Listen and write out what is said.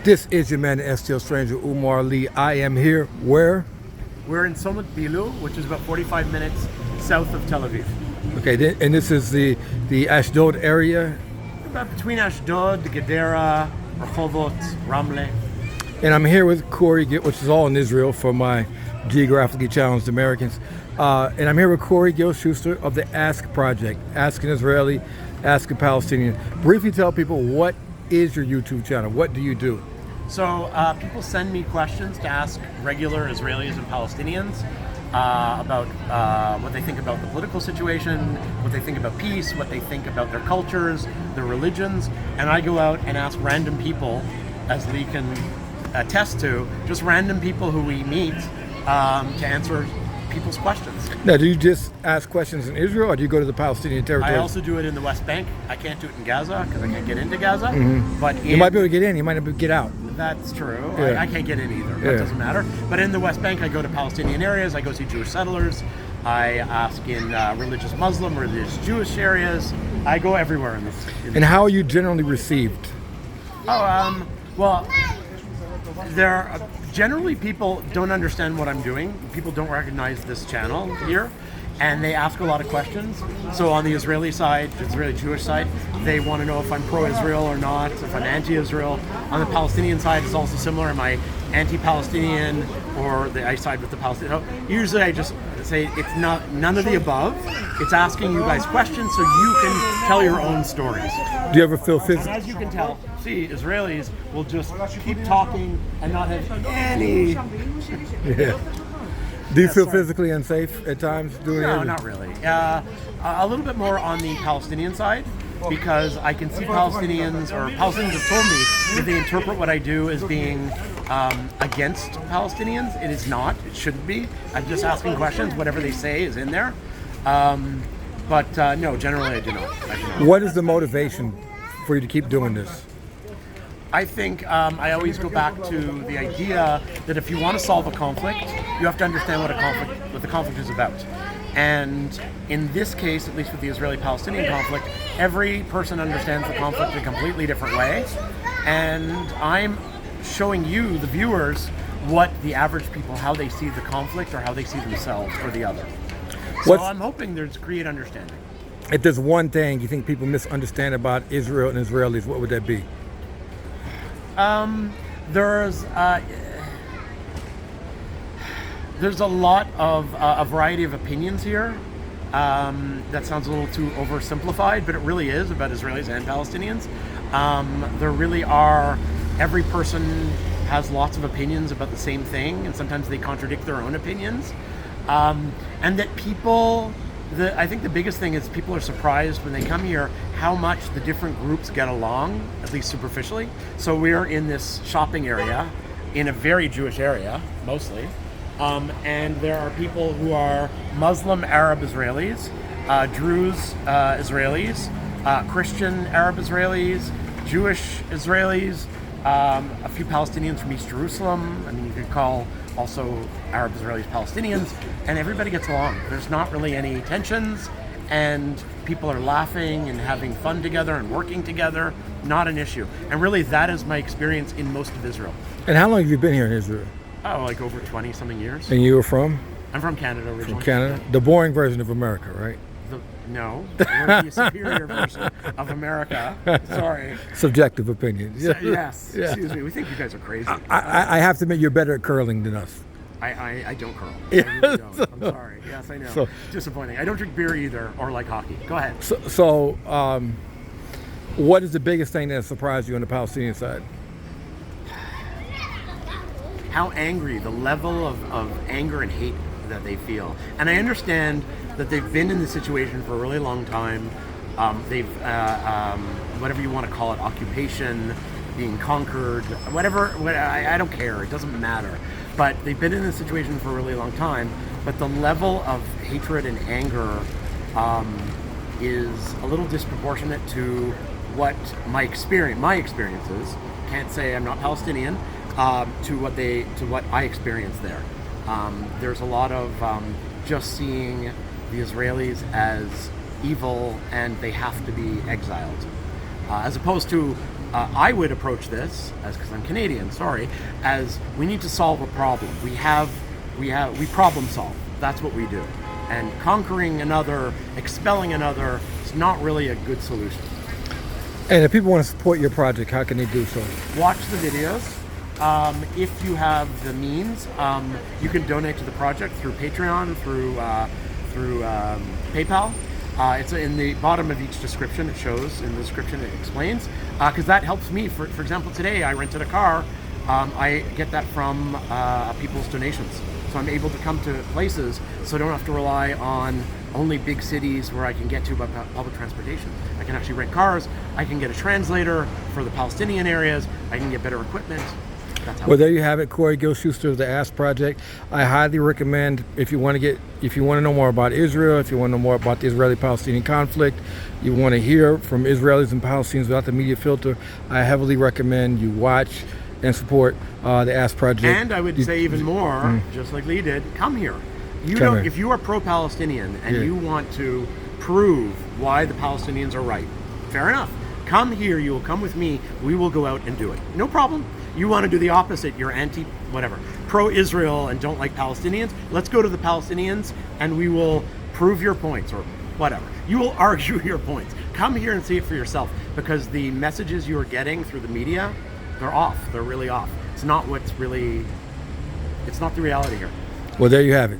This is your man, the STL Stranger, Umar Lee. I am here where? We're in Somet Bilu, which is about 45 minutes south of Tel Aviv. Okay, and this is the Ashdod area? About between Ashdod, Gedera, Rehovot, Ramle. And I'm here with Corey Gil, which is all in Israel for my geographically challenged Americans. And I'm here with Corey Gil Shuster of the Ask Project, Ask an Israeli, Ask a Palestinian. Briefly tell people, what is your YouTube channel? What do you do? So people send me questions to ask regular Israelis and Palestinians about what they think about the political situation, what they think about peace, what they think about their cultures, their religions, and I go out and ask random people, as Lee can attest to, just random people who we meet to answer people's questions. Now, do you just ask questions in Israel, or do you go to the Palestinian territory? I also do it in the West Bank. I can't do it in Gaza because I can't get into Gaza. But You might be able to get in, you might not be able to get out. That's true. Yeah. I can't get in either. That doesn't matter. But in the West Bank, I go to Palestinian areas. I go see Jewish settlers. I ask in religious Muslim, religious Jewish areas. I go everywhere in this. And how are you generally received? Well, generally people don't understand what I'm doing. People don't recognize this channel here, and they ask a lot of questions. So on the Israeli side, the Israeli Jewish side, they want to know if I'm pro-Israel or not, if I'm anti-Israel. On the Palestinian side, it's also similar. Am I anti-Palestinian, or I side with the Palestinians? So usually I just say it's none of the above. It's asking you guys questions so you can tell your own stories. Do you ever feel And physical? as you can tell, Israelis will just keep talking and not have any. Yeah. Do you feel physically unsafe at times doing it? No, not really. A little bit more on the Palestinian side, because I can see Palestinians have told me that they interpret what I do as being against Palestinians. It is not. It shouldn't be. I'm just asking questions. Whatever they say is in there. But no, generally I do not. What is the motivation for you to keep doing this? I think I always go back to the idea that if you want to solve a conflict, you have to understand what the conflict is about. And in this case, at least with the Israeli-Palestinian conflict, every person understands the conflict in a completely different way. And I'm showing you, the viewers, what the average people, how they see the conflict or how they see themselves or the other. So I'm hoping there's create understanding. If there's one thing you think people misunderstand about Israel and Israelis, what would that be? There's a lot of a variety of opinions here. That sounds a little too oversimplified, but it really is about Israelis and Palestinians. There really are, every person has lots of opinions about the same thing, and sometimes they contradict their own opinions. And that people, I think the biggest thing is people are surprised when they come here how much the different groups get along, at least superficially. So we're in this shopping area, in a very Jewish area, mostly. And there are people who are Muslim Arab Israelis, Druze Israelis, Christian Arab Israelis, Jewish Israelis, a few Palestinians from East Jerusalem. I mean, you could call also Arab Israelis Palestinians, and everybody gets along. There's not really any tensions, and people are laughing and having fun together and working together. Not an issue. And really, that is my experience in most of Israel. And how long have you been here in Israel? Oh, like over 20-something years. And you were from? I'm from Canada originally. From Canada? The boring version of America, right? No, we're the superior version of America. Sorry. Subjective opinions. Yes. Yeah. Excuse me. We think you guys are crazy. I have to admit, you're better at curling than us. I don't curl. I really don't. I'm sorry. Yes, I know. So- Disappointing. I don't drink beer either, or like hockey. Go ahead. So, what is the biggest thing that surprised you on the Palestinian side? How angry, the level of anger and hate that they feel. And I understand that they've been in this situation for a really long time. They've, whatever you want to call it, occupation, being conquered, whatever, I don't care, it doesn't matter. But they've been in this situation for a really long time, but the level of hatred and anger is a little disproportionate to what my experiences, can't say I'm not Palestinian, to what I experienced there. There's a lot of just seeing the Israelis as evil and they have to be exiled, as opposed to I would approach this as, because I'm Canadian, sorry, as we need to solve a problem. We problem solve. That's what we do. And conquering another, expelling another, is not really a good solution. And if people want to support your project, how can they do so? Watch the videos. If you have the means, you can donate to the project through Patreon, through PayPal. It's in the bottom of each description. It shows in the description. It explains, because that helps me. For example, today I rented a car. I get that from people's donations, so I'm able to come to places, so I don't have to rely on only big cities where I can get to by public transportation. I can actually rent cars. I can get a translator for the Palestinian areas. I can get better equipment. That's how. Well, there you have it, Corey Gil Shuster of the Ask Project. I highly recommend, if you want to know more about Israel, if you want to know more about the Israeli-Palestinian conflict, you want to hear from Israelis and Palestinians without the media filter, I heavily recommend you watch and support the Ask Project. And I would say even more, just like Lee did, come here. If you are pro-Palestinian and you want to prove why the Palestinians are right, fair enough. Come here, you will come with me, we will go out and do it. No problem. You want to do the opposite, you're anti-whatever, pro-Israel and don't like Palestinians, let's go to the Palestinians and we will prove your points, or whatever. You will argue your points. Come here and see it for yourself, because the messages you are getting through the media, they're off. They're really off. It's not the reality here. Well, there you have it.